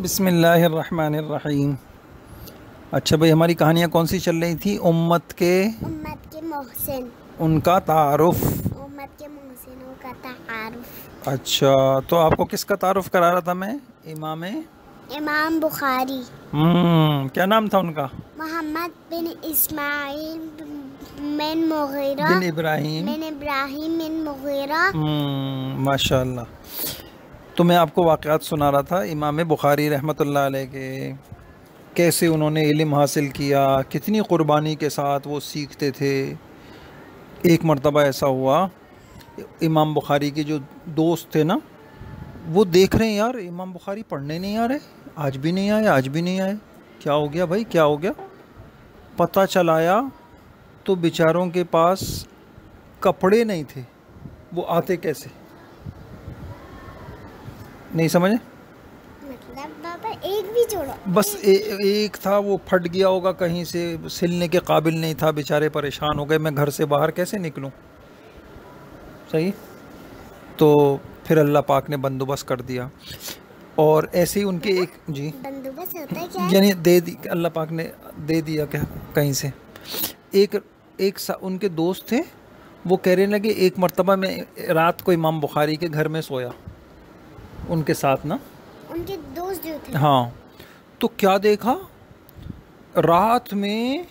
بسم اللہ الرحمن الرحیم۔ اچھا بھائی، ہماری کہانیاں کون سی چل رہی تھی؟ امت کے محسن، ان کا تعارف۔ امت کے محسنوں کا تعارف۔ اچھا، تو آپ کو کس کا تعارف کرا رہا تھا میں؟ امام بخاری، کیا نام تھا ان کا؟ محمد بن اسماعیل بن مغیرہ بن ابراہیم بن مغیرہ۔ ماشاء اللہ۔ تو میں آپ کو واقعات سنا رہا تھا امام بخاری رحمۃ اللہ علیہ کے، کیسے انہوں نے علم حاصل کیا، کتنی قربانی کے ساتھ وہ سیکھتے تھے۔ ایک مرتبہ ایسا ہوا، امام بخاری کے جو دوست تھے نا، وہ دیکھ رہے ہیں یار امام بخاری پڑھنے نہیں آ رہے، آج بھی نہیں آئے، کیا ہو گیا بھائی، کیا ہو گیا؟ پتہ چلایا تو بیچاروں کے پاس کپڑے نہیں تھے، وہ آتے کیسے؟ نہیں سمجھے؟ مطلب بابا ایک بھی جوڑا، بس ایک تھا، وہ پھٹ گیا ہوگا کہیں سے، سلنے کے قابل نہیں تھا، بیچارے پریشان ہو گئے، میں گھر سے باہر کیسے نکلوں؟ صحیح؟ تو پھر اللہ پاک نے بندوبست کر دیا، اور ایسے ہی ان کے ایک بندوبست ہوتا ہے کیا؟ یعنی اللہ پاک نے دے دیا کہ کہیں سے۔ ایک ان کے دوست تھے، وہ کہہ رہے لگے ایک مرتبہ میں رات کو امام بخاری کے گھر میں سویا ان کے ساتھ نا، ان کے دوست جو تھے، ہاں، تو کیا دیکھا، رات میں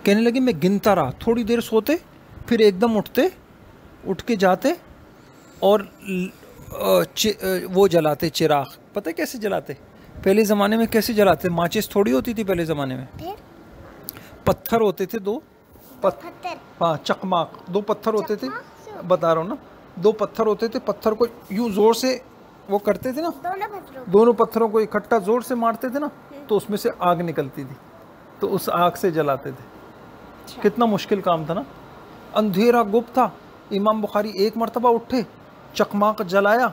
کہنے لگے میں گنتا رہا، تھوڑی دیر سوتے، پھر ایک دم اٹھ کے جاتے اور وہ جلاتے چراغ۔ پتہ کیسے جلاتے؟ پہلے زمانے میں کیسے جلاتے؟ ماچس تھوڑی ہوتی تھی پہلے زمانے میں، پھر پتھر ہوتے تھے، پتھر، ہاں، چکماق، دو پتھر ہوتے تھے، بتا رہا ہوں نا، دو پتھر ہوتے تھے، پتھر کو یوں زور سے وہ کرتے تھے نا، دونوں پتھروں کو اکٹھا زور سے مارتے تھے نا، تو اس میں سے آگ نکلتی تھی، تو اس آگ سے جلاتے تھے۔ کتنا مشکل کام تھا نا، اندھیرا گپ تھا۔ امام بخاری ایک مرتبہ اٹھے، چکماق جلایا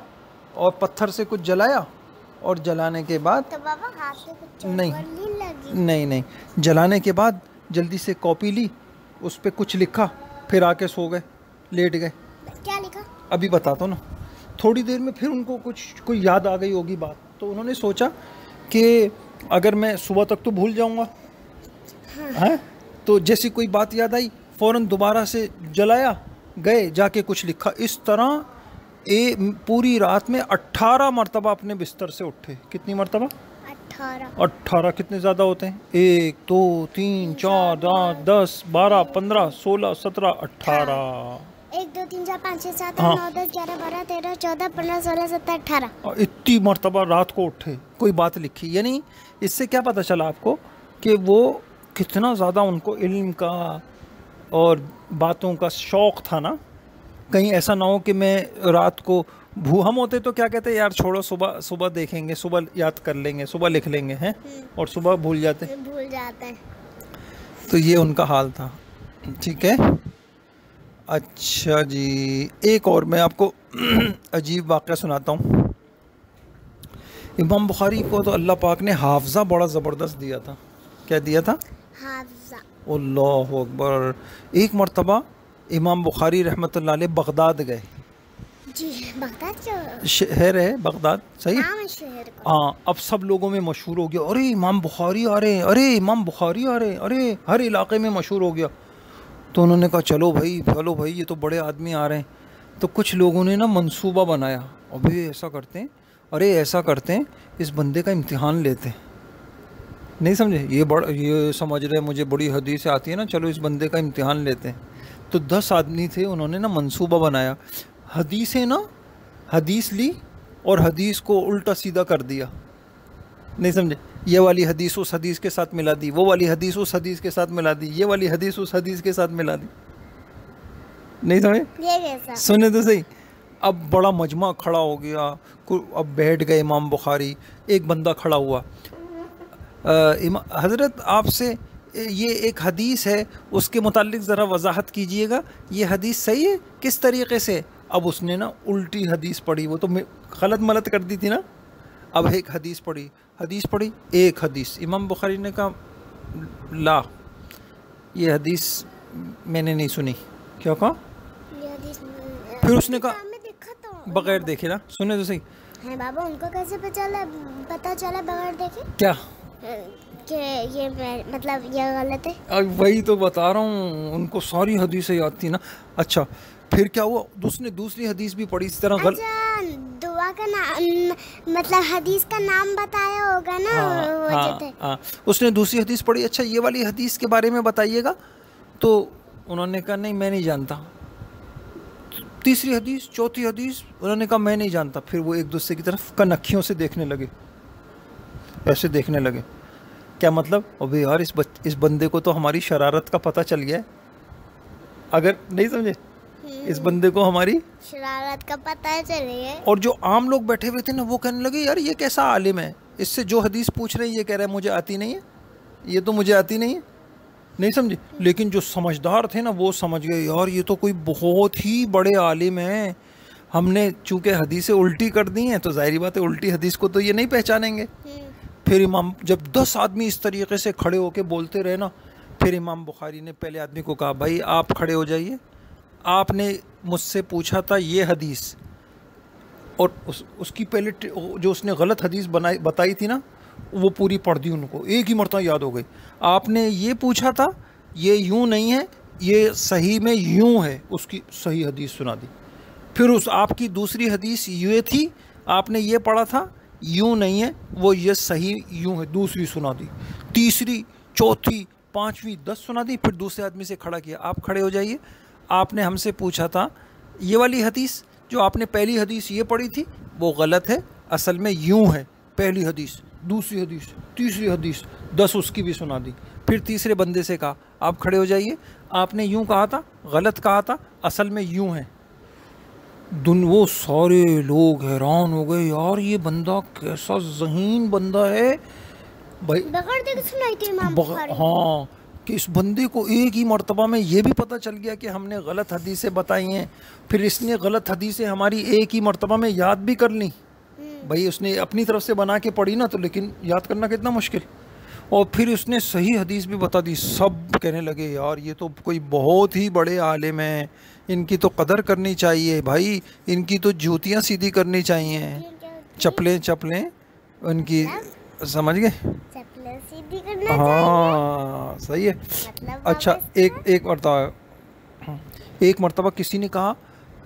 اور پتھر سے کچھ جلایا، اور جلانے کے بعد تو بابا ہاتھ سے کچھ نہیں جلانے کے بعد جلدی سے کاپی لی، اس پہ کچھ لکھا، پھر آ کے سو گئے، لیٹ گئے۔ کیا لکھا؟ ابھی بتاتا ہوں نا۔ تھوڑی دیر میں پھر ان کو کوئی یاد آ گئی ہوگی بات، تو انہوں نے سوچا کہ اگر میں صبح تک تو بھول جاؤں گا، تو جیسی کوئی بات یاد آئی فوراً دوبارہ سے جلایا، گئے جا کے کچھ لکھا۔ اس طرح پوری رات میں 18 مرتبہ اپنے بستر سے اٹھے۔ کتنی مرتبہ؟ 18۔ کتنے زیادہ ہوتے ہیں؟ 1 2 3 4 8 10 12 15 16 17 18۔ 1 2 3 4 5 6 7 8 9 10 11 12 13 14 15 16 17 18۔ اتنی مرتبہ رات کو اٹھے، کوئی بات لکھی۔ یعنی اس سے کیا پتہ چلا آپ کو کہ وہ کتنا زیادہ ان کو علم کا اور باتوں کا شوق تھا نا۔ کہیں ایسا نہ ہو کہ میں رات کو ہم ہوتے تو کیا کہتے ہیں، یار چھوڑو، صبح دیکھیں گے، صبح یاد کر لیں گے، صبح لکھ لیں گے، ہیں، اور صبح بھول جاتے ہیں۔ تو یہ ان کا حال تھا، ٹھیک ہے۔ اچھا جی، ایک اور میں آپ کو عجیب واقعہ سناتا ہوں۔ امام بخاری کو تو اللہ پاک نے حافظہ بڑا زبردست دیا تھا۔ کیا دیا تھا؟ حافظہ۔ اللہ اکبر۔ ایک مرتبہ امام بخاری رحمۃ اللہ علیہ بغداد گئے۔ جی، بغداد کیا شہر ہے بغداد، صحیح؟ نام ہے شہر کا۔ ہاں، اب سب لوگوں میں مشہور ہو گیا، ارے امام بخاری آ رہے ہیں، ارے امام بخاری آ رہے ہیں، ارے ہر علاقے میں مشہور ہو گیا۔ تو انہوں نے کہا چلو بھائی یہ تو بڑے آدمی آ رہے ہیں۔ تو کچھ لوگوں نے نا منصوبہ بنایا، ابھی ایسا کرتے ہیں اس بندے کا امتحان لیتے ہیں۔ نہیں سمجھے؟ یہ سمجھ رہے مجھے بڑی حدیث آتی ہے نا، چلو اس بندے کا امتحان لیتے ہیں۔ تو 10 آدمی تھے، انہوں نے نا منصوبہ بنایا، حدیث لی اور حدیث کو الٹا سیدھا کر دیا۔ نہیں سمجھے؟ یہ والی حدیث اس حدیث کے ساتھ ملا دی، وہ والی حدیث اس حدیث کے ساتھ ملا دی، یہ والی حدیث اس حدیث کے ساتھ ملا دی۔ نہیں سمجھے؟ سنے تو صحیح۔ اب بڑا مجمع کھڑا ہو گیا، اب بیٹھ گئے امام بخاری۔ ایک بندہ کھڑا ہوا، حضرت آپ سے یہ ایک حدیث ہے، اس کے متعلق ذرا وضاحت کیجئے گا، یہ حدیث صحیح ہے کس طریقے سے؟ اب اس نے نا الٹی حدیث پڑھی، وہ تو غلط ملت کر دی تھی نا۔ اب ایک حدیث پڑھی، ایک حدیث امام بخاری نے کہا لا، یہ حدیث میں نے نہیں سنی۔ کیا کہا؟ پھر اس نے کہا بغیر دیکھے نا، سنے تو صحیح، ہیں بابا، ان کو کیسے پتہ چلا بغیر دیکھے کیا کہ یہ مطلب یہ غلط ہے؟ وہی تو بتا رہا ہوں، ان کو ساری حدیثیں یاد تھی نا. اچھا پھر کیا ہوا؟ اس نے دوسری حدیث بھی پڑھی اس طرح اچھا دعا کا نام مطلب حدیث کا نام بتایا ہوگا نا وہ جو تھے. ہاں اس نے دوسری حدیث پڑھی. اچھا یہ والی حدیث کے بارے میں بتائیے گا. تو انہوں نے کہا نہیں میں نہیں جانتا. تیسری حدیث، چوتھی حدیث، انہوں نے کہا میں نہیں جانتا. پھر وہ ایک دوسرے کی طرف کنکھیوں سے دیکھنے لگے، ایسے دیکھنے لگے. کیا مطلب؟ ابھی یار اس بندے کو تو ہماری شرارت کا پتہ چل گیا ہے. اگر نہیں سمجھے، اس بندے کو ہماری شرارت کا پتہ چل گیا. اور جو عام لوگ بیٹھے ہوئے تھے نا وہ کہنے لگے یار یہ کیسا عالم ہے، اس سے جو حدیث پوچھ رہے ہیں یہ کہہ رہا ہے مجھے آتی نہیں ہے، یہ تو مجھے آتی نہیں ہے. نہیں سمجھے؟ لیکن جو سمجھدار تھے نا وہ سمجھ گئے یار یہ تو کوئی بہت ہی بڑے عالم ہیں. ہم نے چونکہ حدیثیں الٹی کر دی ہیں تو ظاہری بات ہے الٹی حدیث کو تو یہ نہیں پہچانیں گے. پھر امام جب 10 آدمی اس طریقے سے کھڑے ہو کے بولتے رہے نا، پھر امام بخاری نے پہلے آدمی کو کہا بھائی آپ کھڑے ہو جائیے، آپ نے مجھ سے پوچھا تھا یہ حدیث، اور اس کی پہلے جو اس نے غلط حدیث بتائی تھی نا وہ پوری پڑھ دی، ان کو ایک ہی مرتبہ یاد ہو گئی. آپ نے یہ پوچھا تھا یہ یوں نہیں ہے، یہ صحیح میں یوں ہے، اس کی صحیح حدیث سنا دی. پھر آپ کی دوسری حدیث یہ تھی، آپ نے یہ پڑھا تھا یوں نہیں ہے، وہ یہ صحیح یوں ہے، دوسری سنا دی. تیسری، چوتھی، پانچویں، 10 سنا دی. پھر دوسرے آدمی سے کھڑا کیا، آپ کھڑے ہو جائیے، آپ نے ہم سے پوچھا تھا یہ والی حدیث جو آپ نے پہلی حدیث یہ پڑھی تھی وہ غلط ہے، اصل میں یوں ہے. پہلی حدیث، دوسری حدیث، تیسری حدیث، 10 اس کی بھی سنا دی. پھر تیسرے بندے سے کہا آپ کھڑے ہو جائیے، آپ نے یوں کہا تھا، غلط کہا تھا، اصل میں یوں ہے. وہ سارے لوگ حیران ہو گئے یار یہ بندہ کیسا ذہین بندہ ہے بھائی. بغیر دیکھے سنائی تھی امام بخاری. ہاں کہ اس بندے کو ایک ہی مرتبہ میں یہ بھی پتہ چل گیا کہ ہم نے غلط حدیثیں بتائی ہیں، پھر اس نے غلط حدیثیں ہماری ایک ہی مرتبہ میں یاد بھی کر لیں. بھائی اس نے اپنی طرف سے بنا کے پڑھی نا تو لیکن یاد کرنا کتنا مشکل. اور پھر اس نے صحیح حدیث بھی بتا دی. سب کہنے لگے یار یہ تو کوئی بہت ہی بڑے عالم ہیں، ان کی تو قدر کرنی چاہیے بھائی، ان کی تو جوتیاں سیدھی کرنی چاہیے، چپلیں ان کی. سمجھ گئے؟ چپلیں سیدھی کرنا. ہاں صحیح ہے. اچھا ایک مرتبہ کسی نے کہا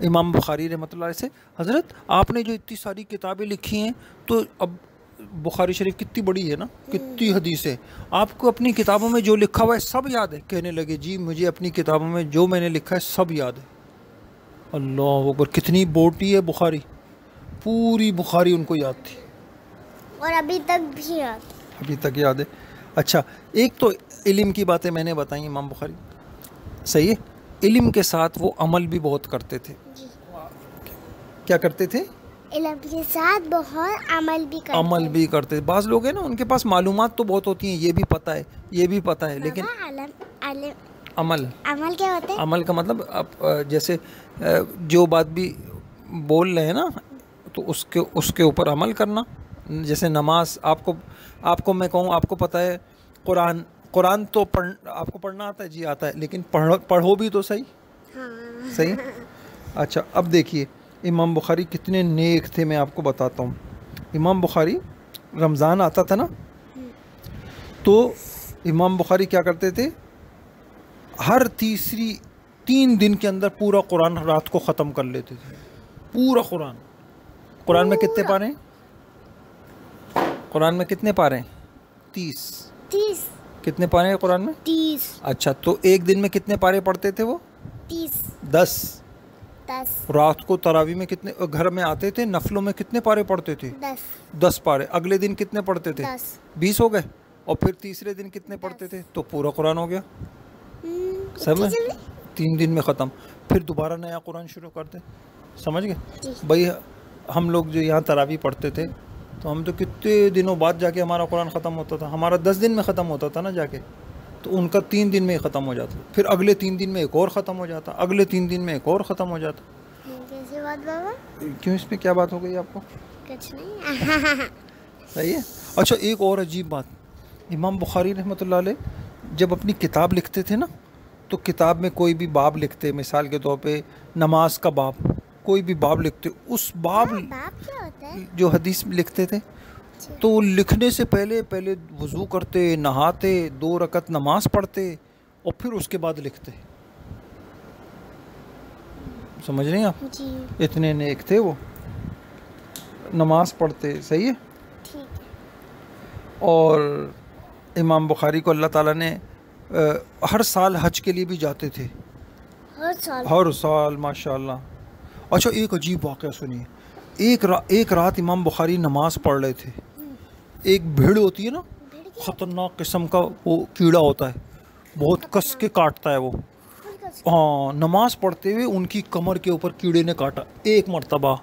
امام بخاری رحمۃ اللہ علیہ سے، حضرت آپ نے جو اتنی ساری کتابیں لکھی ہیں تو اب بخاری شریف کتنی بڑی ہے نا، کتنی حدیثیں، آپ کو اپنی کتابوں میں جو لکھا ہوا ہے سب یاد ہے؟ کہنے لگے جی مجھے اپنی کتابوں میں جو میں نے لکھا ہے سب یاد ہے. اللہ اکبر، کتنی بوٹی ہے بخاری، پوری بخاری ان کو یاد تھی اور ابھی تک بھی یاد، ابھی تک یاد ہے. اچھا ایک تو علم کی باتیں میں نے بتائی امام بخاری، صحیح ہے. علم کے ساتھ وہ عمل بھی بہت کرتے تھے. کیا کرتے تھے؟ علم کے ساتھ بہت عمل بھی کرتے. بعض لوگ ہیں نا ان کے پاس معلومات تو بہت ہوتی ہیں، یہ بھی پتہ ہے یہ بھی پتہ ہے، لیکن عمل کیا ہوتا ہے؟ عمل کا مطلب اب جیسے جو بات بھی بول رہے ہیں نا تو اس کے اوپر عمل کرنا. جیسے نماز، آپ کو میں کہوں آپ کو پتہ ہے قرآن تو آپ کو پڑھنا آتا ہے؟ جی آتا ہے، لیکن پڑھو بھی تو صحیح. اچھا اب دیکھیے امام بخاری کتنے نیک تھے، میں آپ کو بتاتا ہوں. امام بخاری رمضان آتا تھا نا تو امام بخاری کیا کرتے تھے، ہر 3 دن کے اندر پورا قرآن رات کو ختم کر لیتے تھے. پورا قرآن میں کتنے پارے ہیں؟ قرآن میں کتنے پارے ہیں؟ 30. کتنے پارے ہیں قرآن میں؟ 30. اچھا تو ایک دن میں کتنے پارے پڑھتے تھے وہ؟ 10. رات کو تراویح میں کتنے گھر میں آتے تھے، نفلوں میں کتنے پارے پڑھتے تھے؟ 10 پارے. اگلے دن کتنے پڑھتے تھے؟ 20 ہو گئے. اور پھر تیسرے دن کتنے پڑھتے تھے؟ تو پورا قرآن ہو گیا. سمجھ؟ 3 دن میں ختم. پھر دوبارہ نیا قرآن شروع کرتے. سمجھ گئے بھائی؟ ہم لوگ جو یہاں تراویح پڑھتے تھے تو ہم تو کتنے دنوں بعد جا کے ہمارا قرآن ختم ہوتا تھا. ہمارا 10 دن میں ختم ہوتا تھا نا جا کے، تو ان کا 3 دن میں ہی ختم ہو جاتا. پھر اگلے 3 دن میں ایک اور ختم ہو جاتا، اگلے 3 دن میں ایک اور ختم ہو جاتا. کیسی بات بابا؟ کیوں اس میں کیا بات ہو گئی آپ کو؟ کچھ نہیں. صحیح ہے. اچھا ایک اور عجیب بات، امام بخاری رحمۃ اللہ علیہ جب اپنی کتاب لکھتے تھے نا تو کتاب میں کوئی بھی باب لکھتے، مثال کے طور پہ نماز کا باب، کوئی بھی باب لکھتے، اس باب کیا ہوتا جو حدیث لکھتے تھے، تو وہ لکھنے سے پہلے وضو کرتے، نہاتے، 2 رکعت نماز پڑھتے اور پھر اس کے بعد لکھتے. سمجھ رہے ہیں آپ؟ جی اتنے نیک تھے وہ، نماز پڑھتے. صحیح ہے. ٹھیک ہے. اور امام بخاری کو اللہ تعالیٰ نے ہر سال حج کے لیے بھی جاتے تھے، ہر سال ماشاء اللہ. اچھا ایک عجیب واقعہ سنیے. ایک رات امام بخاری نماز پڑھ رہے تھے. ایک بھیڑ ہوتی ہے نا، خطرناک قسم کا وہ کیڑا ہوتا ہے، بہت کس کے کاٹتا ہے وہ. ہاں، نماز پڑھتے ہوئے ان کی کمر کے اوپر کیڑے نے کاٹا. 1 مرتبہ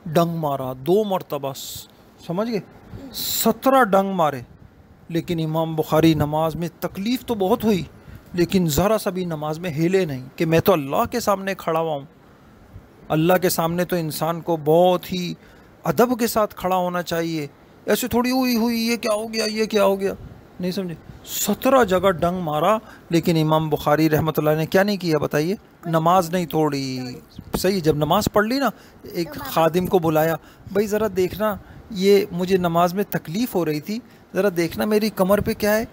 ڈنگ مارا، 2 مرتبہ، سمجھ گئے، 17 ڈنگ مارے. لیکن امام بخاری نماز میں تکلیف تو بہت ہوئی، لیکن ذرا سا بھی نماز میں ہلے نہیں کہ میں تو اللہ کے سامنے کھڑا ہوا ہوں. اللہ کے سامنے تو انسان کو بہت ہی ادب کے ساتھ کھڑا ہونا چاہیے. ایسے تھوڑی ہوئی یہ کیا ہو گیا، یہ کیا ہو گیا، نہیں سمجھے. 17 جگہ ڈنگ مارا، لیکن امام بخاری رحمۃ اللہ نے کیا نہیں کیا بتائیے؟ نماز نہیں توڑی. صحیح. جب نماز پڑھ لی نا، ایک خادم کو بلایا، بھائی ذرا دیکھنا، یہ مجھے نماز میں تکلیف ہو رہی تھی، ذرا دیکھنا میری کمر پہ کیا ہے.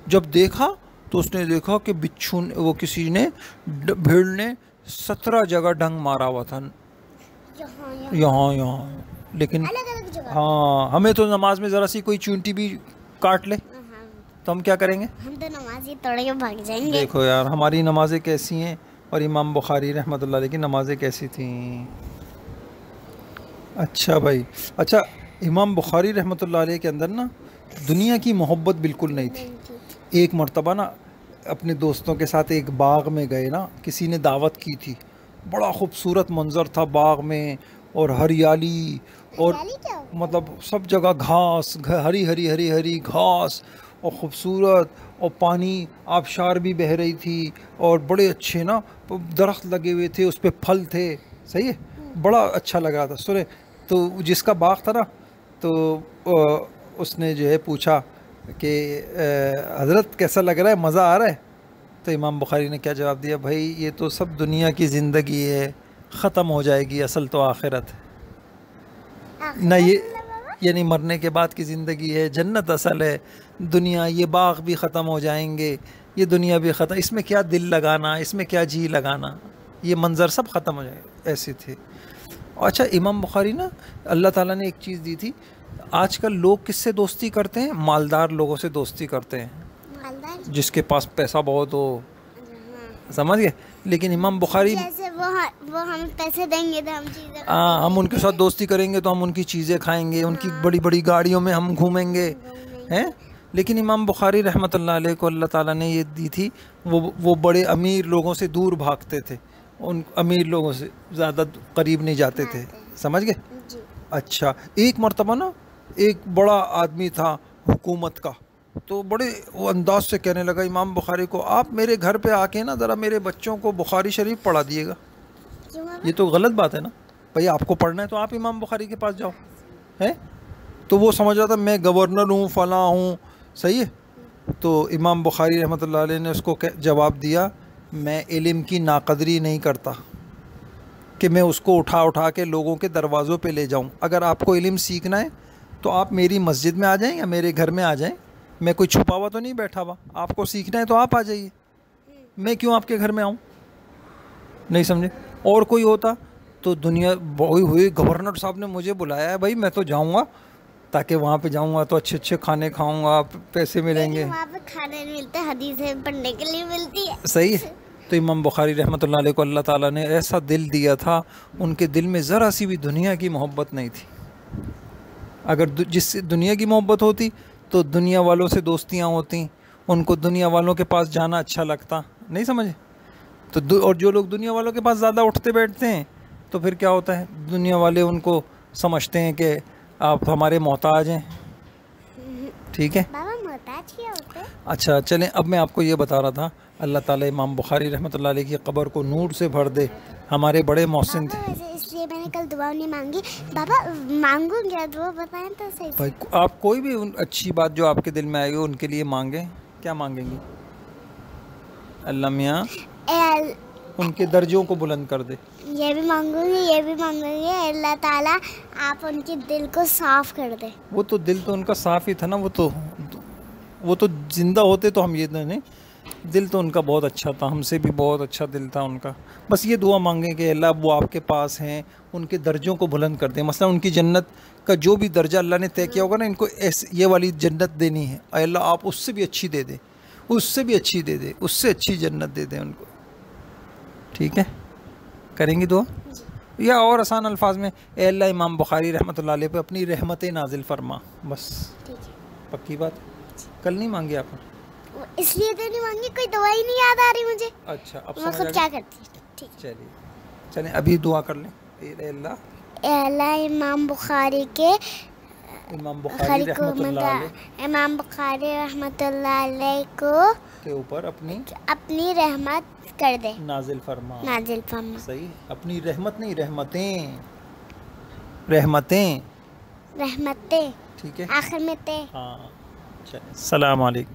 جب دیکھا تو اس نے دیکھا کہ بچھو نے، وہ کسی نے، بھیڑ نے 17 جگہ ڈنگ مارا ہوا تھا، یہاں. لیکن ہاں، ہمیں تو نماز میں ذرا سی کوئی چونٹی بھی کاٹ لے تو ہم کیا کریں گے؟ ہم تو نماز ہی توڑ کے بھاگ جائیں گے. دیکھو یار ہماری نمازیں کیسی ہیں، اور امام بخاری رحمۃ اللہ علیہ کی نمازیں کیسی تھیں. اچھا بھائی، اچھا امام بخاری رحمۃ اللہ علیہ کے اندر نا دنیا کی محبت بالکل نہیں تھی. ایک مرتبہ نا اپنے دوستوں کے ساتھ ایک باغ میں گئے نا، کسی نے دعوت کی تھی، بڑا خوبصورت منظر تھا باغ میں، اور ہریالی، اور مطلب سب جگہ گھاس، ہری ہری ہری ہری گھاس، اور خوبصورت، اور پانی آبشار بھی بہہ رہی تھی، اور بڑے اچھے نا درخت لگے ہوئے تھے، اس پہ پھل تھے. صحیح ہے، بڑا اچھا لگ رہا تھا. سنے تو جس کا باغ تھا نا، تو اس نے جو ہے پوچھا کہ حضرت کیسا لگ رہا ہے، مزہ آ رہا ہے؟ تو امام بخاری نے کیا جواب دیا؟ بھائی یہ تو سب دنیا کی زندگی ہے، ختم ہو جائے گی، اصل تو آخرت ہے. نہ یہ یعنی مرنے کے بعد کی زندگی ہے، جنت اصل ہے. دنیا، یہ باغ بھی ختم ہو جائیں گے، یہ دنیا بھی ختم، اس میں کیا دل لگانا، اس میں کیا جی لگانا، یہ منظر سب ختم ہو جائے. ایسے تھے. اچھا امام بخاری نا، اللہ تعالیٰ نے ایک چیز دی تھی. آج کل لوگ کس سے دوستی کرتے ہیں؟ مالدار لوگوں سے دوستی کرتے ہیں، جس کے پاس پیسہ بہت ہو، سمجھ گئے. لیکن امام بخاری، جیسے وہ ہمیں پیسے دیں گے تو ہم چیزیں، ہم ان کے ساتھ دوستی کریں گے تو ہم ان کی چیزیں کھائیں گے، ان کی بڑی بڑی گاڑیوں میں ہم گھومیں گے ہیں. لیکن امام بخاری رحمۃ اللہ علیہ کو اللہ تعالیٰ نے یہ دی تھی، وہ بڑے امیر لوگوں سے دور بھاگتے تھے، ان امیر لوگوں سے زیادہ قریب نہیں جاتے تھے. سمجھ گئے. اچھا ایک مرتبہ نا ایک بڑا آدمی تھا حکومت کا، تو بڑے وہ انداز سے کہنے لگا امام بخاری کو، آپ میرے گھر پہ آ کے نا ذرا میرے بچوں کو بخاری شریف پڑھا دیے گا. یہ تو غلط بات ہے نا بھائی، آپ کو پڑھنا ہے تو آپ امام بخاری کے پاس جاؤ ہے. تو وہ سمجھ رہا تھا میں گورنر ہوں، فلاں ہوں. صحیح ہے. تو امام بخاری رحمۃ اللہ علیہ نے اس کو جواب دیا، میں علم کی ناقدری نہیں کرتا کہ میں اس کو اٹھا کے لوگوں کے دروازوں پہ لے جاؤں. اگر آپ کو علم سیکھنا ہے تو آپ میری مسجد میں آ جائیں یا میرے گھر میں آ جائیں، میں کوئی چھپا ہوا تو نہیں بیٹھا ہوا. آپ کو سیکھنا ہے تو آپ آ جائیے، میں کیوں آپ کے گھر میں آؤں؟ نہیں سمجھے. اور کوئی ہوتا تو دنیا ہوئی گورنر صاحب نے مجھے بلایا ہے، بھائی میں تو جاؤں گا، تاکہ وہاں پہ جاؤں گا تو اچھے اچھے کھانے کھاؤں گا، پیسے ملیں گے. وہاں پہ کھانے ملتے، حدیثیں پڑھنے کے لیے ملتی ہے. صحیح ہے. تو امام بخاری رحمۃ اللہ علیہ کو اللہ تعالیٰ نے ایسا دل دیا تھا، ان کے دل میں ذرا سی بھی دنیا کی محبت نہیں تھی. اگر جس سے دنیا کی محبت ہوتی تو دنیا والوں سے دوستیاں ہوتی، ان کو دنیا والوں کے پاس جانا اچھا لگتا. نہیں سمجھے. تو اور جو لوگ دنیا والوں کے پاس زیادہ اٹھتے بیٹھتے ہیں تو پھر کیا ہوتا ہے، دنیا والے ان کو سمجھتے ہیں کہ آپ ہمارے محتاج ہیں. ٹھیک ہے. بابا محتاج کیا ہوتا ہے؟ اچھا چلیں، اب میں آپ کو یہ بتا رہا تھا، اللہ تعالیٰ امام بخاری رحمۃ اللہ علیہ کی قبر کو نور سے بھر دے. ہمارے بڑے محسن تھے. اس لیے میں نے کل دعا نہیں مانگی. بابا مانگوں کیا دعا بتائیں تو صحیح. بھائی آپ کوئی بھی اچھی بات جو آپ کے دل میں آئی ہو ان کے لیے مانگیں. کیا مانگیں گی؟ اللہ میاں ان کے درجوں کو بلند کر دے. یہ بھی مانگوں گی، یہ بھی مانگوں گی اللہ تعالیٰ آپ ان کے دل کو صاف کر دے. وہ تو دل تو ان کا صاف ہی تھا نا، وہ تو زندہ ہوتے تو ہم یہ نہیں. دل تو ان کا بہت اچھا تھا، ہم سے بھی بہت اچھا دل تھا ان کا. بس یہ دعا مانگیں کہ اللہ وہ آپ کے پاس ہیں، ان کے درجوں کو بلند کر دیں. مثلا ان کی جنت کا جو بھی درجہ اللہ نے طے کیا ہوگا نا، ان کو یہ والی جنت دینی ہے، اے اللہ آپ اس سے بھی اچھی دے دیں، اس سے بھی اچھی دے دیں، اس سے اچھی جنت دے دیں ان کو. ٹھیک ہے، کریں گی دعا. یا اور آسان الفاظ میں، اے اللہ امام بخاری رحمۃ اللہ علیہ پہ اپنی رحمتیں نازل فرما. بس پکی بات. کل نہیں مانگی آپ نے؟ اس لیے تو نہیں مانگی، کوئی دعا ہی نہیں یاد آ رہی مجھے. اچھا اب میں خود کیا کرتی. ٹھیک، چلیں ابھی دعا کر لیں. اے اللہ امام بخاری رحمۃ اللہ علیہ کو کے اوپر اپنی رحمت کر دے، نازل فرما. صحیح، اپنی رحمت نہیں، رحمتیں. ٹھیک ہے، آخر میں تے. ہاں چلیں، السلام علیکم.